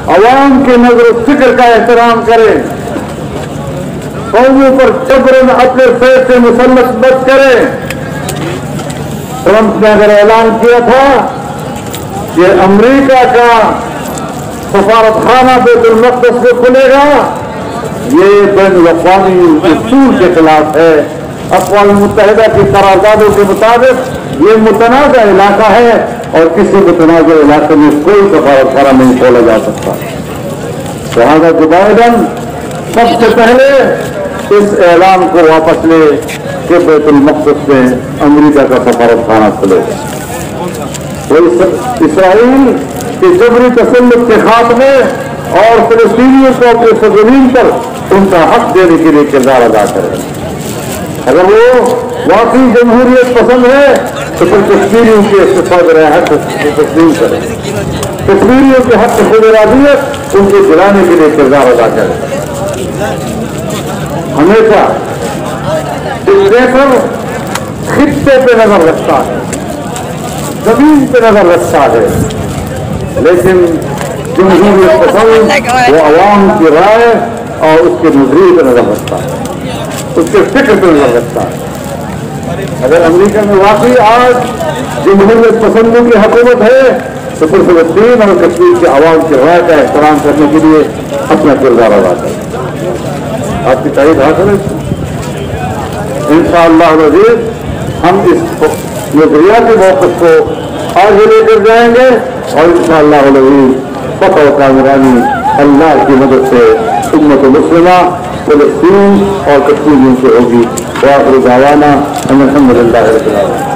عوام کے نظر و فکر کا احترام کرے، قوموں پر جبرن اپنے پیٹ سے مسلط مت کرے۔ ٹرمپ نے اگر اعلان کیا تھا کہ امریکہ کا سفارتخانہ بیت المقدس میں کھلے گا، یہ بین الاقوامی اصول کے خلاف ہے۔ اقوام متحدہ کی قراردادوں کے مطابق یہ متنازع علاقہ ہے اور کسی متنازع علاقے میں کوئی سفارتخانہ نہیں کھولا جا سکتا۔ لہٰذا جو بائیڈن سب سے پہلے اس اعلان کو واپس لے کہ بیت المقدس میں امریکہ کا سفارتخانہ کھلے گا۔ اسرائیل کے جبری تسلط کے خاتمے اور فلسطینیوں کو اپنے سرزمین پر ان کا حق دینے کے لیے کردار ادا کرے۔ اگر وہ واقعی جمہوریت پسند ہے تو پھر کشمیریوں کے استفادہ حق تسلیم کرے، کشمیریوں کے حق خود ارادیت ان کے دلانے کے لیے کردار ادا کرے۔ ہمیشہ ڈکٹیٹر خطے پہ نظر رکھتا ہے، زمین پہ نظر رکھتا ہے، لیکن جمہوریت پسند وہ عوام کی رائے اور اس کے نظریے پہ نظر رکھتا ہے، اس کے فکر پہ نظر رکھتا ہے۔ اگر امریکہ میں واقعی آج جمہوریت پسندوں کی حکومت ہے تو پھر فلسطین اور کشمیر کے عوام کی رائے کا احترام کرنے کے لیے اپنا کردار ادا کرے۔ آپ کی تائید حاصل ہے۔ انشاءاللہ العزیز ہم اس نظریاتی موقف کو آگے لے کر جائیں گے اور انشاءاللہ العزیز فتح و کامرانی اللہ کی مدد سے امت مسلمہ فلسطین اور کشمیریوں سے ہوگی۔ وآخر دعوانا ان الحمد للہ رب العالمین۔